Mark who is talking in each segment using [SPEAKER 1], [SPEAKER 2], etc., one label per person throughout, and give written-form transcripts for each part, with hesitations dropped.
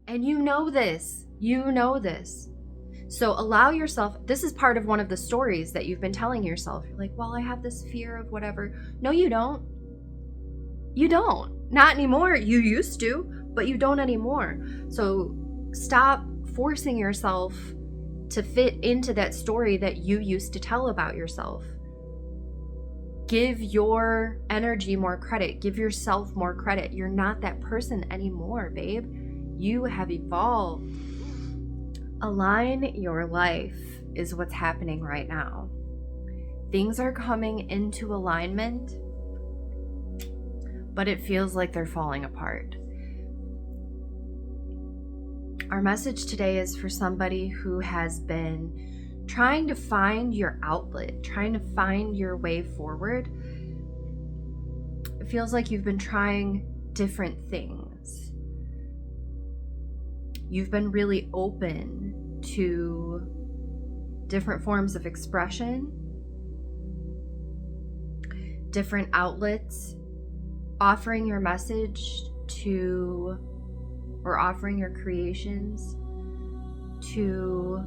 [SPEAKER 1] And you know this. You know this. So allow yourself, this is part of one of the stories that you've been telling yourself. You're like, well, I have this fear of whatever. No, you don't. You don't. Not anymore. You used to, but you don't anymore. So stop forcing yourself to fit into that story that you used to tell about yourself. Give your energy more credit. Give yourself more credit. You're not that person anymore, babe. You have evolved. Align your life is what's happening right now. Things are coming into alignment, but it feels like they're falling apart. Our message today is for somebody who has been trying to find your outlet, trying to find your way forward. It feels like you've been trying different things. You've been really open to different forms of expression, different outlets, offering your message to, or offering your creations to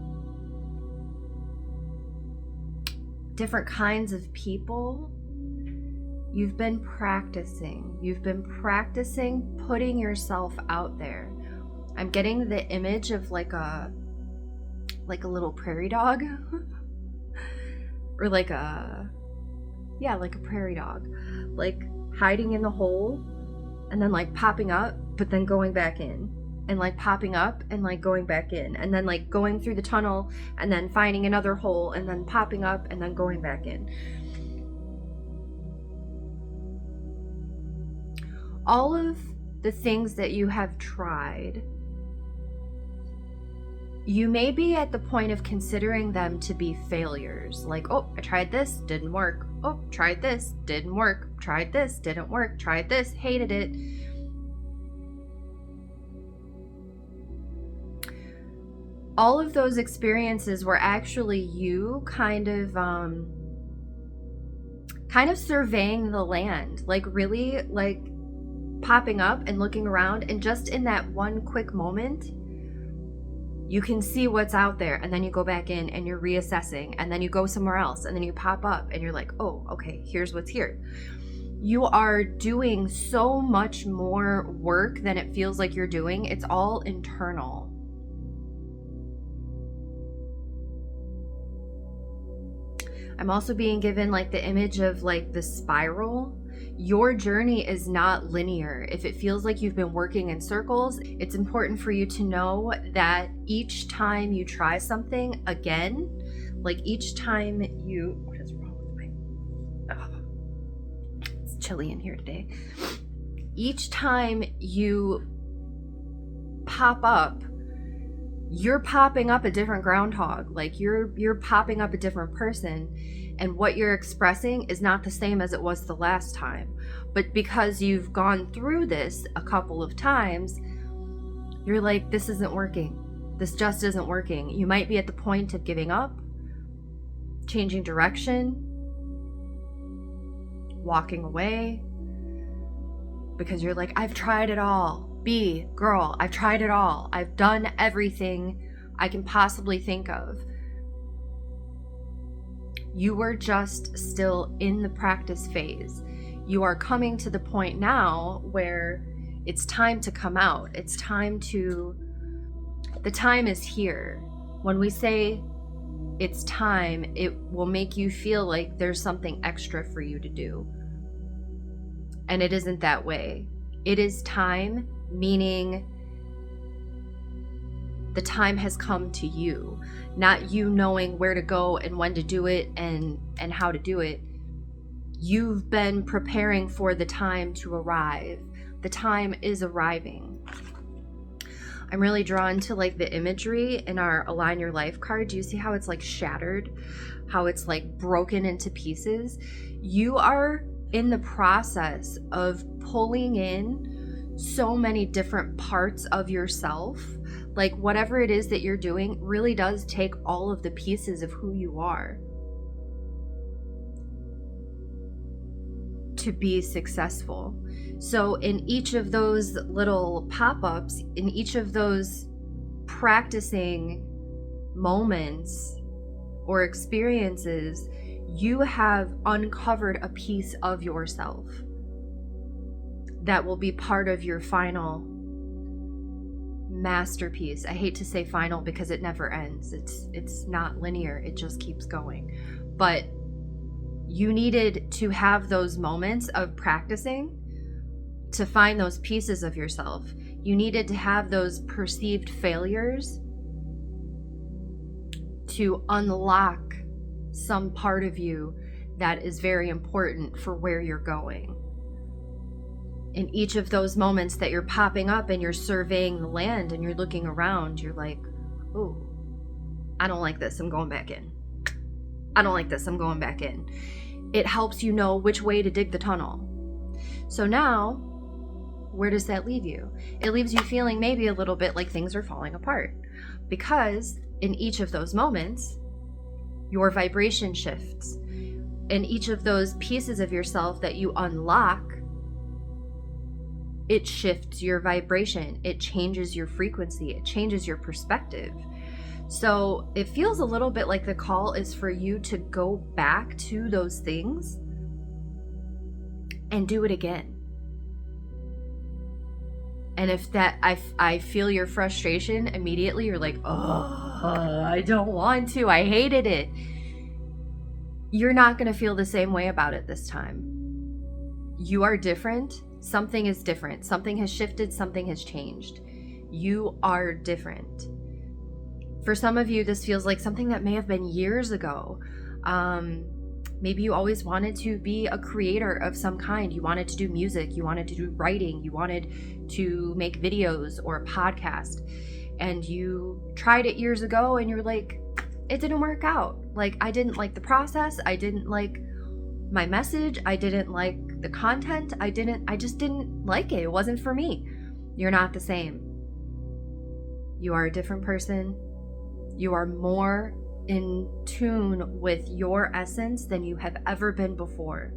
[SPEAKER 1] different kinds of people. You've been practicing putting yourself out there. I'm getting the image of like a little prairie dog or like a prairie dog, like hiding in the hole and then like popping up, but then going back in, and like popping up and like going back in, and then like going through the tunnel and then finding another hole and then popping up and then going back in. All of the things that you have tried, you may be at the point of considering them to be failures. Like, oh, I tried this, didn't work. Oh, tried this, didn't work. Tried this, didn't work. Tried this, hated it. All of those experiences were actually you kind of surveying the land, like really like popping up and looking around, and just in that one quick moment, you can see what's out there, and then you go back in and you're reassessing, and then you go somewhere else, and then you pop up and you're like, oh, okay, here's what's here. You are doing so much more work than it feels like you're doing. It's all internal. I'm also being given like the image of like the spiral. Your journey is not linear. If it feels like you've been working in circles, it's important for you to know that each time you try something again, like each time you, what is wrong with my, it's chilly in here today. Each time you pop up, you're popping up a different groundhog. Like you're popping up a different person, and what you're expressing is not the same as it was the last time. But because you've gone through this a couple of times, you're like, this isn't working. This just isn't working. You might be at the point of giving up, changing direction, walking away, because you're like, I've tried it all. Girl, I've tried it all. I've done everything I can possibly think of. You were just still in the practice phase. You are coming to the point now where it's time to come out. The time is here. When we say it's time, it will make you feel like there's something extra for you to do. And it isn't that way. It is time, meaning the time has come to you, not you knowing where to go and when to do it and how to do it. You've been preparing for the time to arrive. The time is arriving. I'm really drawn to like the imagery in our Align Your Life card. Do you see how it's like shattered? How it's like broken into pieces? You are in the process of pulling in so many different parts of yourself. Like whatever it is that you're doing really does take all of the pieces of who you are to be successful. So in each of those little pop-ups, in each of those practicing moments or experiences, you have uncovered a piece of yourself that will be part of your final masterpiece. I hate to say final because it never ends. It's not linear. It just keeps going. But you needed to have those moments of practicing to find those pieces of yourself. You needed to have those perceived failures to unlock some part of you that is very important for where you're going. In each of those moments that you're popping up and you're surveying the land and you're looking around, you're like, oh, I don't like this, I'm going back in. I don't like this, I'm going back in. It helps you know which way to dig the tunnel. So now, where does that leave you? It leaves you feeling maybe a little bit like things are falling apart, because in each of those moments, your vibration shifts. In each of those pieces of yourself that you unlock, it shifts your vibration, it changes your frequency, it changes your perspective. So it feels a little bit like the call is for you to go back to those things and do it again. And if that, I feel your frustration immediately, you're like, oh, I don't want to, I hated it. You're not gonna feel the same way about it this time. You are different. Something is different. Something has shifted. Something has changed. You are different. For some of you, this feels like something that may have been years ago. Maybe you always wanted to be a creator of some kind. You wanted to do music. You wanted to do writing. You wanted to make videos or a podcast. And you tried it years ago and you're like, it didn't work out. Like, I didn't like the process. I didn't like my message. I didn't like the content. I just didn't like it. It wasn't for me. You're not the same. You are a different person. You are more in tune with your essence than you have ever been before.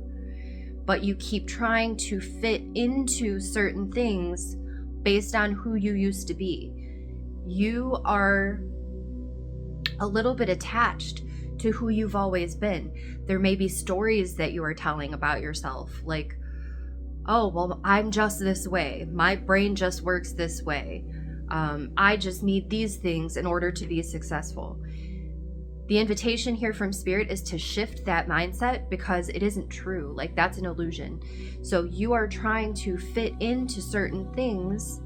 [SPEAKER 1] But you keep trying to fit into certain things based on who you used to be. You are a little bit attached to who you've always been. There may be stories that you are telling about yourself, like, oh, well, I'm just this way. My brain just works this way. I just need these things in order to be successful. The invitation here from Spirit is to shift that mindset, because it isn't true. Like, that's an illusion. So you are trying to fit into certain things,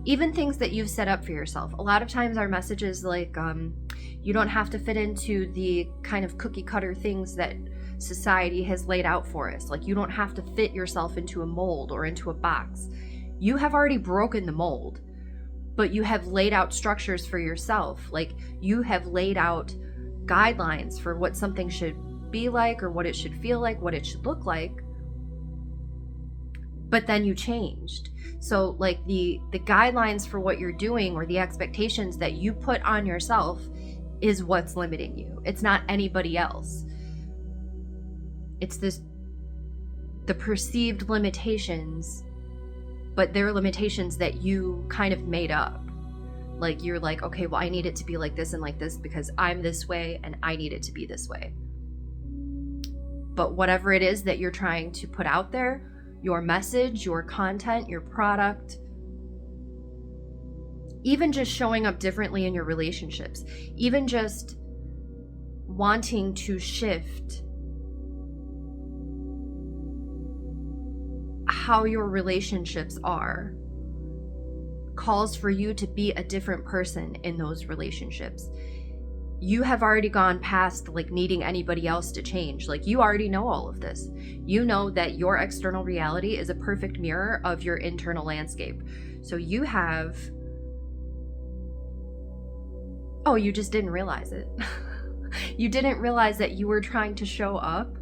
[SPEAKER 1] even things that you've set up for yourself. A lot of times our message is like, you don't have to fit into the kind of cookie cutter things that society has laid out for us. Like, you don't have to fit yourself into a mold or into a box. You have already broken the mold, but you have laid out structures for yourself. Like, you have laid out guidelines for what something should be like, or what it should feel like, what it should look like. But then you changed. So like the guidelines for what you're doing, or the expectations that you put on yourself, is what's limiting you. It's not anybody else. It's the perceived limitations, but they're limitations that you kind of made up. Like, you're like, okay, well, I need it to be like this and like this because I'm this way and I need it to be this way. But whatever it is that you're trying to put out there, your message, your content, your product, even just showing up differently in your relationships, even just wanting to shift how your relationships are, calls for you to be a different person in those relationships. You have already gone past like needing anybody else to change. Like, you already know all of this. You know that your external reality is a perfect mirror of your internal landscape. So you have, oh, you just didn't realize it. You didn't realize that you were trying to show up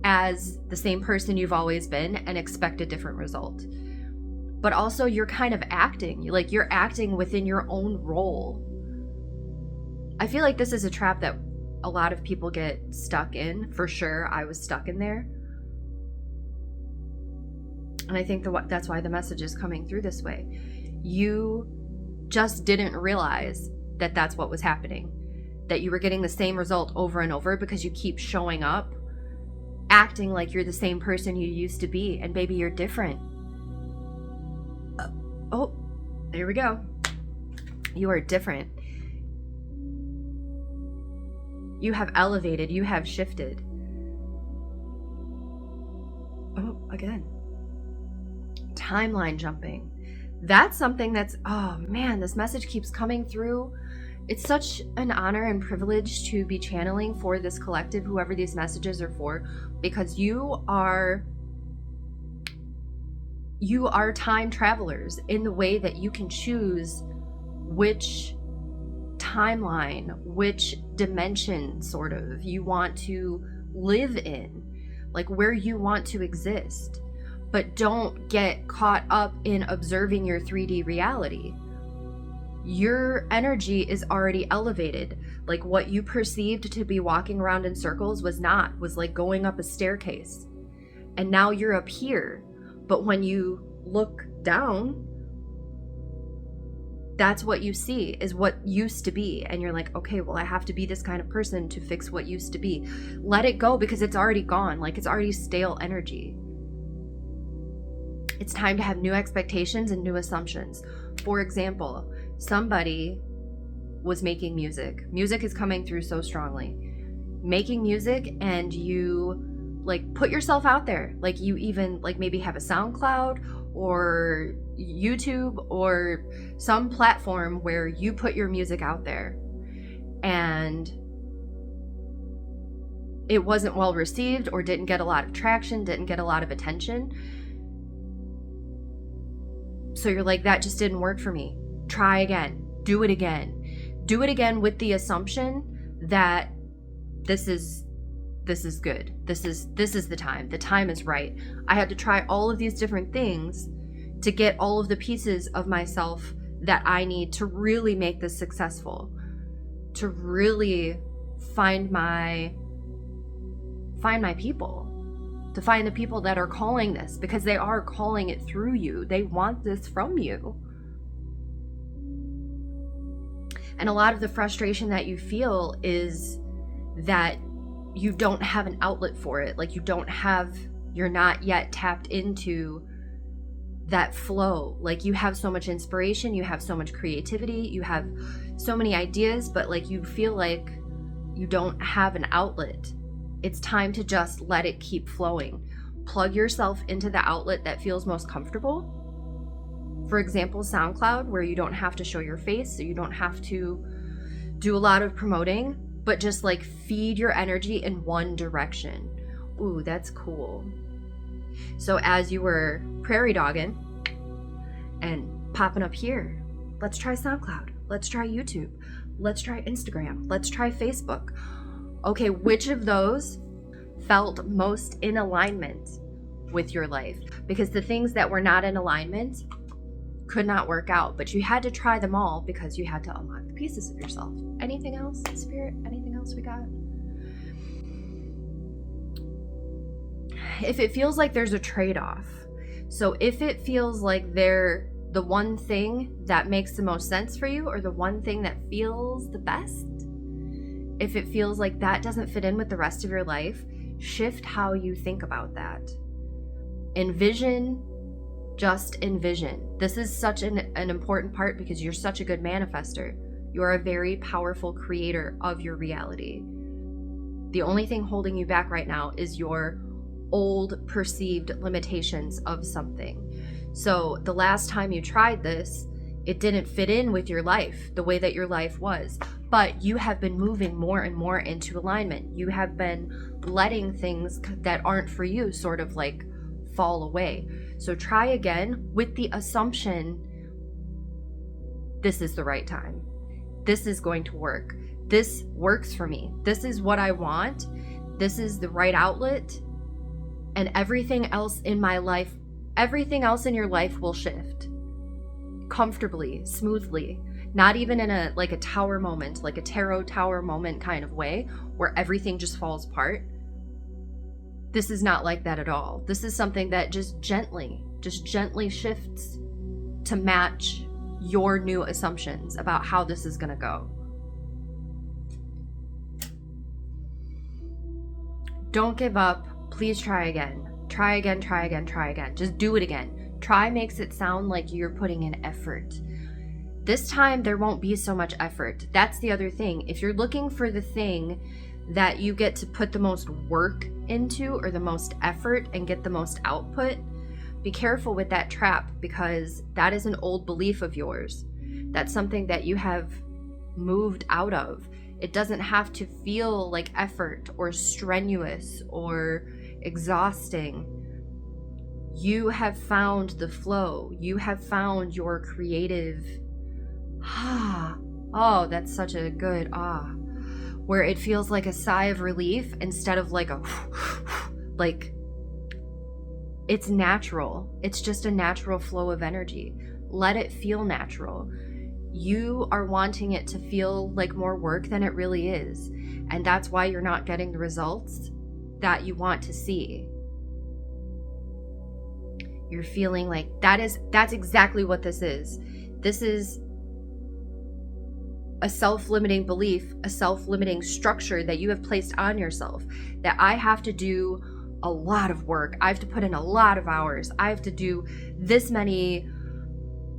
[SPEAKER 1] as the same person you've always been and expect a different result. But also, you're kind of acting, like you're acting within your own role. I feel like this is a trap that a lot of people get stuck in. For sure, I was stuck in there. And I think that's why the message is coming through this way. You just didn't realize that that's what was happening, that you were getting the same result over and over because you keep showing up acting like you're the same person you used to be. And baby, you're different. Oh, there we go. You are different. You have elevated. You have shifted. Oh, again. Timeline jumping. That's something that's, oh man, this message keeps coming through. It's such an honor and privilege to be channeling for this collective, whoever these messages are for, because you are time travelers in the way that you can choose which timeline, which dimension sort of you want to live in, like where you want to exist. But don't get caught up in observing your 3D reality. Your energy is already elevated. Like what you perceived to be walking around in circles was like going up a staircase. And now you're up here. But when you look down, that's what you see is what used to be. And you're like, okay, well, I have to be this kind of person to fix what used to be. Let it go because it's already gone. Like it's already stale energy. It's time to have new expectations and new assumptions. For example, somebody was making music. Music is coming through so strongly. Making music, and you like put yourself out there. Like you even like maybe have a SoundCloud or YouTube or some platform where you put your music out there. And it wasn't well received or didn't get a lot of traction, didn't get a lot of attention. So you're like, that just didn't work for me. Try again. Do it again. Do it again with the assumption that this is good. This is the time. The time is right. I had to try all of these different things to get all of the pieces of myself that I need to really make this successful, to really find my people. To find the people that are calling this, because they are calling it through you. They want this from you. And a lot of the frustration that you feel is that you don't have an outlet for it. Like you're not yet tapped into that flow. Like you have so much inspiration, you have so much creativity, you have so many ideas, but like you feel like you don't have an outlet. It's time to just let it keep flowing. Plug yourself into the outlet that feels most comfortable. For example, SoundCloud, where you don't have to show your face, so you don't have to do a lot of promoting, but just like feed your energy in one direction. Ooh, that's cool. So as you were prairie dogging and popping up here, let's try SoundCloud. Let's try YouTube. Let's try Instagram. Let's try Facebook. Okay, which of those felt most in alignment with your life? Because the things that were not in alignment could not work out, but you had to try them all because you had to unlock the pieces of yourself. Anything else, Spirit? Anything else we got? If it feels like there's a trade-off, so if it feels like they're the one thing that makes the most sense for you or the one thing that feels the best, if it feels like that doesn't fit in with the rest of your life, shift how you think about that. Envision, just envision. This is such an important part because you're such a good manifester. You're a very powerful creator of your reality. The only thing holding you back right now is your old perceived limitations of something. So the last time you tried this, it didn't fit in with your life, the way that your life was. But you have been moving more and more into alignment. You have been letting things that aren't for you sort of like fall away. So try again with the assumption, this is the right time. This is going to work. This works for me. This is what I want. This is the right outlet. And everything else in my life, everything else in your life will shift comfortably, smoothly. Not even in a tower moment, like a tarot tower moment kind of way where everything just falls apart. This is not like that at all. This is something that just gently just gently shifts to match your new assumptions about how this is going to go. Don't give up. Please try again. Try again, try again, try again. Just do it again. Try makes it sound like you're putting in effort. This time, there won't be so much effort. That's the other thing. If you're looking for the thing that you get to put the most work into or the most effort and get the most output, be careful with that trap, because that is an old belief of yours. That's something that you have moved out of. It doesn't have to feel like effort or strenuous or exhausting. You have found the flow. You have found your creative oh, that's such a good where it feels like a sigh of relief instead of like a like, it's natural. It's just a natural flow of energy. Let it feel natural. You are wanting it to feel like more work than it really is. And that's why you're not getting the results that you want to see. You're feeling like that's exactly what this is. This is a self-limiting belief, a self-limiting structure that you have placed on yourself, that I have to do a lot of work. I have to put in a lot of hours. I have to do this many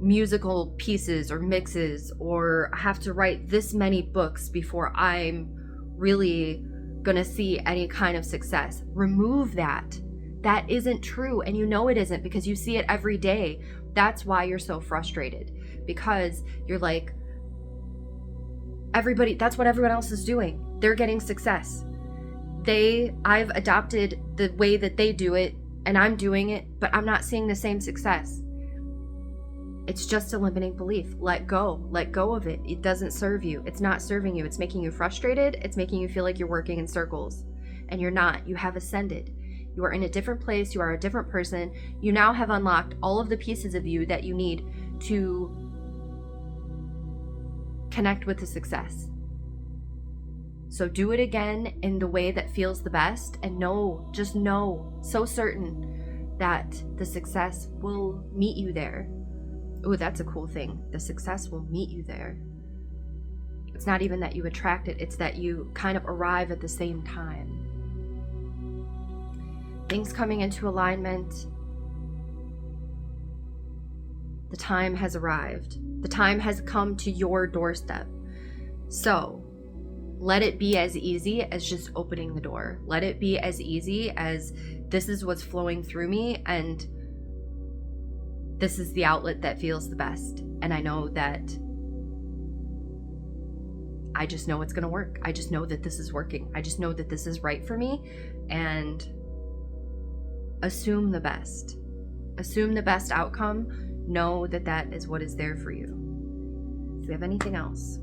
[SPEAKER 1] musical pieces or mixes, or I have to write this many books before I'm really gonna see any kind of success. Remove that. That isn't true, and you know it isn't because you see it every day. That's why you're so frustrated, because you're like, everybody, that's what everyone else is doing. They're getting success. I've adopted the way that they do it, and I'm doing it, but I'm not seeing the same success. It's just a limiting belief. Let go of it. It doesn't serve you. It's not serving you. It's making you frustrated. It's making you feel like you're working in circles, and you're not. You have ascended. You are in a different place. You are a different person. You now have unlocked all of the pieces of you that you need to connect with the success. So do it again in the way that feels the best, and just know, so certain that the success will meet you there. Oh, that's a cool thing. The success will meet you there. It's not even that you attract it, it's that you kind of arrive at the same time. Things coming into alignment. The time has arrived. The time has come to your doorstep. So let it be as easy as just opening the door. Let it be as easy as, this is what's flowing through me, and this is the outlet that feels the best. And I know that, I just know it's going to work. I just know that this is working. I just know that this is right for me. And assume the best. Assume the best outcome. Know that that is what is there for you. Do we have anything else?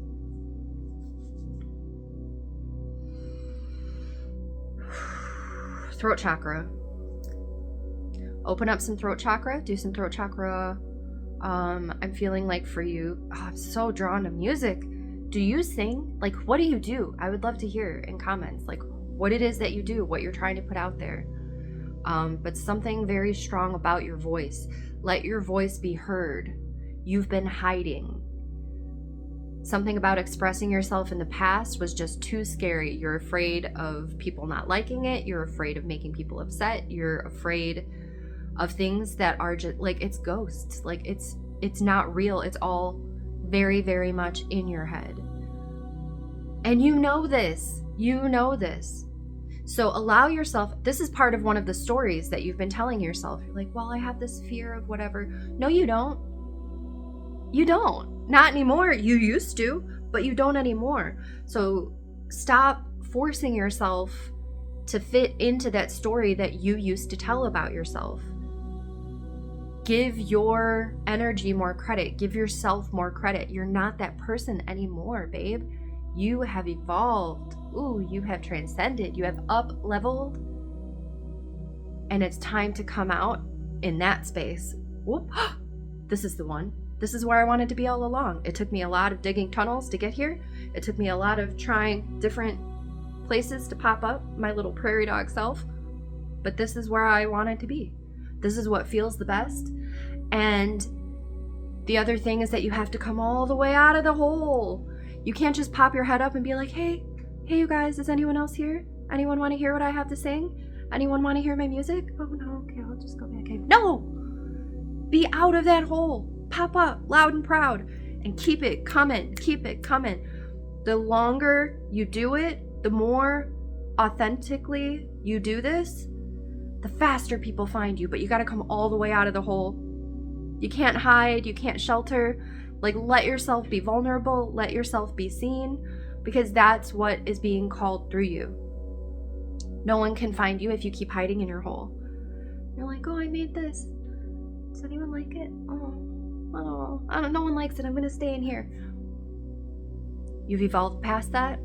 [SPEAKER 1] Throat chakra. Open up some throat chakra. Do some throat chakra. I'm feeling like for you, I'm so drawn to music. Do you sing? Like, what do you do? I would love to hear in comments, like, what it is that you do, what you're trying to put out there. But something very strong about your voice. Let your voice be heard. You've been hiding. Something about expressing yourself in the past was just too scary. You're afraid of people not liking it. You're afraid of making people upset. You're afraid of things that are just like, it's ghosts. Like, it's not real. It's all very, very much in your head. And you know this. You know this. So allow yourself, this is part of one of the stories that you've been telling yourself. You're like, well, I have this fear of whatever. No, you don't. You don't. Not anymore. You used to, but you don't anymore. So stop forcing yourself to fit into that story that you used to tell about yourself. Give your energy more credit. Give yourself more credit. You're not that person anymore, babe. You have evolved. Ooh, you have transcended. You have up-leveled. And it's time to come out in that space. Whoop. This is the one. This is where I wanted to be all along. It took me a lot of digging tunnels to get here. It took me a lot of trying different places to pop up my little prairie dog self. But this is where I wanted to be. This is what feels the best. And the other thing is that you have to come all the way out of the hole. You can't just pop your head up and be like, hey you guys, is anyone else here? Anyone want to hear what I have to sing? Anyone want to hear my music? Oh no, okay, I'll just go back in. No! Be out of that hole. Pop up loud and proud and keep it coming. Keep it coming. The longer you do it, the more authentically you do this, the faster people find you. But you got to come all the way out of the hole. You can't hide. You can't shelter. Like, let yourself be vulnerable. Let yourself be seen, because that's what is being called through you. No one can find you if you keep hiding in your hole. You're like, oh, I made this. Does anyone like it? Oh, I don't. No one likes it. I'm gonna stay in here. You've evolved past that.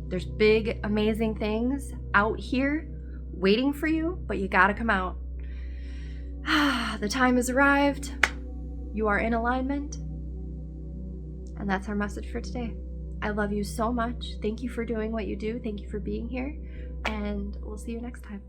[SPEAKER 1] There's big, amazing things out here waiting for you, but you gotta come out. The time has arrived. You are in alignment. And that's our message for today. I love you so much. Thank you for doing what you do. Thank you for being here. And we'll see you next time.